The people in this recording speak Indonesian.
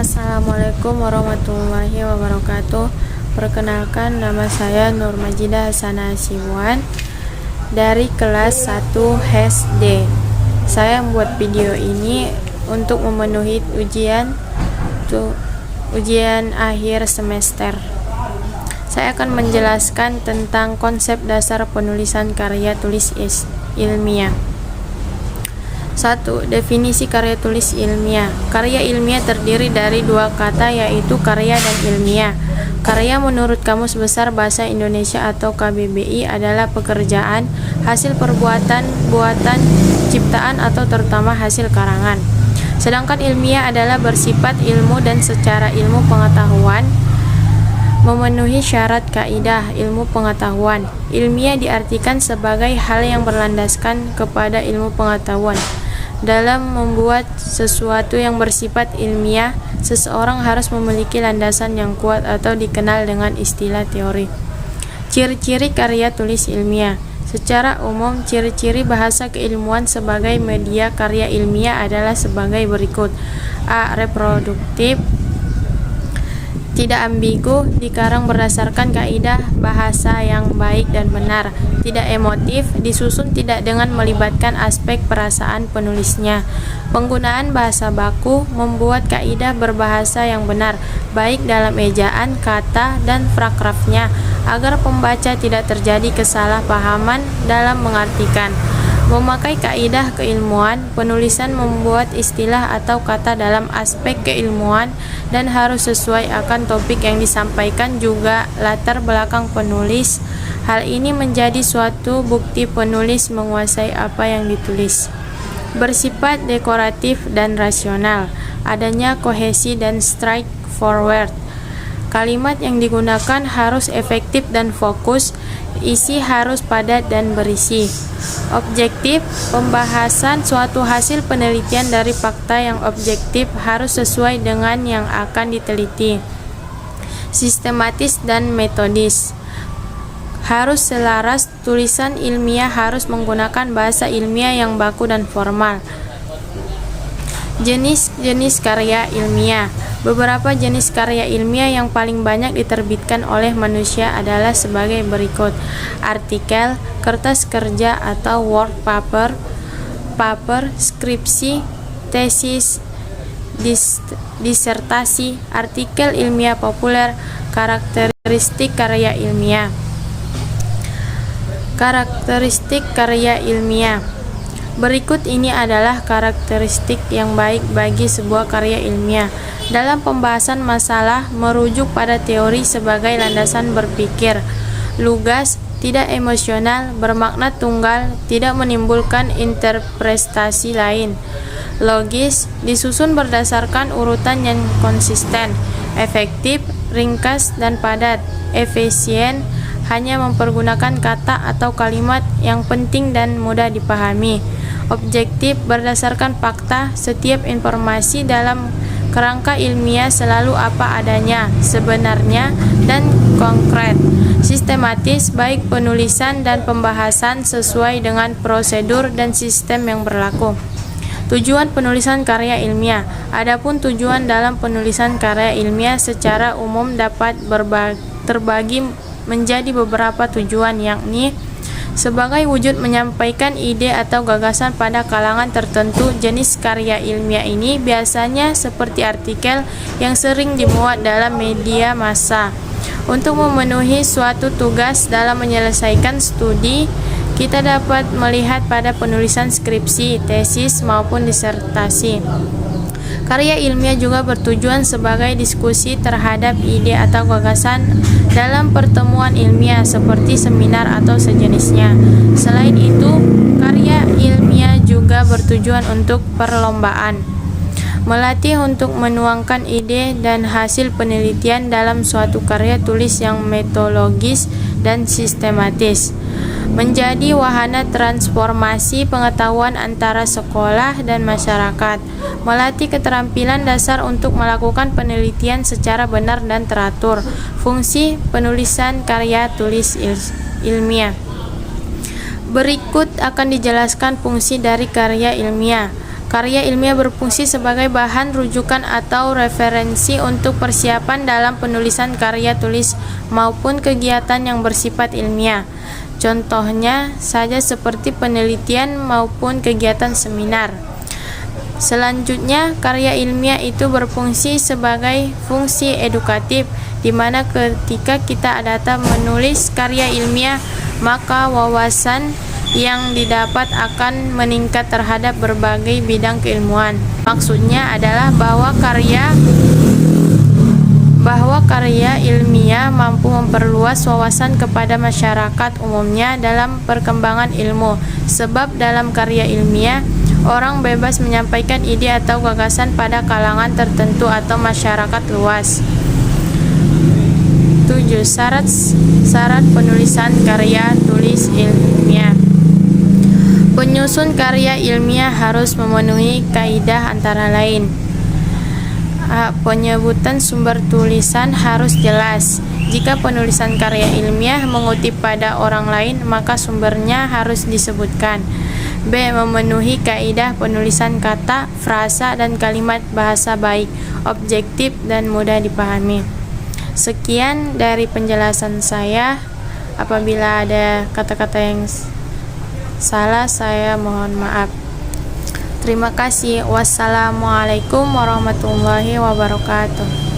Assalamualaikum warahmatullahi wabarakatuh. Perkenalkan, nama saya Nur Majidah Hasanah Sibuan dari kelas 1 SD. Saya membuat video ini untuk memenuhi ujian akhir semester. Saya akan menjelaskan tentang konsep dasar penulisan karya tulis ilmiah. 1. Definisi karya tulis ilmiah. Karya ilmiah terdiri dari dua kata, yaitu karya dan ilmiah. Karya menurut Kamus Besar Bahasa Indonesia atau KBBI adalah pekerjaan, hasil perbuatan, buatan, ciptaan atau terutama hasil karangan. Sedangkan ilmiah adalah bersifat ilmu dan secara ilmu pengetahuan memenuhi syarat kaidah ilmu pengetahuan. Ilmiah diartikan sebagai hal yang berlandaskan kepada ilmu pengetahuan. Dalam membuat sesuatu yang bersifat ilmiah, seseorang harus memiliki landasan yang kuat atau dikenal dengan istilah teori. Ciri-ciri karya tulis ilmiah. Secara umum, ciri-ciri bahasa keilmuan sebagai media karya ilmiah adalah sebagai berikut. A. Reproduktif, tidak ambigu, dikarang berdasarkan kaidah bahasa yang baik dan benar. Tidak emotif, disusun tidak dengan melibatkan aspek perasaan penulisnya. Penggunaan bahasa baku, membuat kaidah berbahasa yang benar, baik dalam ejaan, kata, dan paragrafnya, agar pembaca tidak terjadi kesalahpahaman dalam mengartikan. Memakai kaidah keilmuan, penulisan membuat istilah atau kata dalam aspek keilmuan dan harus sesuai akan topik yang disampaikan, juga latar belakang penulis. Hal ini menjadi suatu bukti penulis menguasai apa yang ditulis. Bersifat dekoratif dan rasional, adanya kohesi dan straightforward. Kalimat yang digunakan harus efektif dan fokus, isi harus padat dan berisi. Objektif, pembahasan suatu hasil penelitian dari fakta yang objektif harus sesuai dengan yang akan diteliti. Sistematis dan metodis, harus selaras. Tulisan ilmiah harus menggunakan bahasa ilmiah yang baku dan formal. Jenis-jenis karya ilmiah. Beberapa jenis karya ilmiah yang paling banyak diterbitkan oleh manusia adalah sebagai berikut. Artikel, kertas kerja atau work paper, skripsi, tesis, disertasi, artikel ilmiah populer. Karakteristik karya ilmiah. Karakteristik karya ilmiah. Berikut ini adalah karakteristik yang baik bagi sebuah karya ilmiah. Dalam pembahasan masalah, merujuk pada teori sebagai landasan berpikir. Lugas, tidak emosional, bermakna tunggal, tidak menimbulkan interpretasi lain. Logis, disusun berdasarkan urutan yang konsisten. Efektif, ringkas dan padat. Efisien, hanya mempergunakan kata atau kalimat yang penting dan mudah dipahami. Objektif, berdasarkan fakta, setiap informasi dalam kerangka ilmiah selalu apa adanya, sebenarnya, dan konkret. Sistematis, baik penulisan dan pembahasan sesuai dengan prosedur dan sistem yang berlaku. Tujuan penulisan karya ilmiah. Adapun tujuan dalam penulisan karya ilmiah secara umum dapat terbagi menjadi beberapa tujuan, yakni sebagai wujud menyampaikan ide atau gagasan pada kalangan tertentu. Jenis karya ilmiah ini biasanya seperti artikel yang sering dimuat dalam media massa. Untuk memenuhi suatu tugas dalam menyelesaikan studi, kita dapat melihat pada penulisan skripsi, tesis, maupun disertasi. Karya ilmiah juga bertujuan sebagai diskusi terhadap ide atau gagasan dalam pertemuan ilmiah seperti seminar atau sejenisnya. Selain itu, karya ilmiah juga bertujuan untuk perlombaan, melatih untuk menuangkan ide dan hasil penelitian dalam suatu karya tulis yang metodologis dan sistematis. Menjadi wahana transformasi pengetahuan antara sekolah dan masyarakat, melatih keterampilan dasar untuk melakukan penelitian secara benar dan teratur. Fungsi penulisan karya tulis ilmiah. Berikut akan dijelaskan fungsi dari karya ilmiah. Karya ilmiah berfungsi sebagai bahan rujukan atau referensi untuk persiapan dalam penulisan karya tulis maupun kegiatan yang bersifat ilmiah. Contohnya saja seperti penelitian maupun kegiatan seminar. Selanjutnya, karya ilmiah itu berfungsi sebagai fungsi edukatif, di mana ketika kita datang menulis karya ilmiah, maka wawasan yang didapat akan meningkat terhadap berbagai bidang keilmuan. Maksudnya adalah bahwa karya ilmiah mampu memperluas wawasan kepada masyarakat umumnya dalam perkembangan ilmu. Sebab dalam karya ilmiah, orang bebas menyampaikan ide atau gagasan pada kalangan tertentu atau masyarakat luas. 7. Syarat penulisan karya tulis ilmiah. Penyusun karya ilmiah harus memenuhi kaidah antara lain: A. Penyebutan sumber tulisan harus jelas. Jika penulisan karya ilmiah mengutip pada orang lain, maka sumbernya harus disebutkan. B. Memenuhi kaidah penulisan kata, frasa, dan kalimat bahasa baik, objektif, dan mudah dipahami. Sekian dari penjelasan saya. Apabila ada kata-kata yang salah, saya mohon maaf. Terima kasih. Wassalamualaikum warahmatullahi wabarakatuh.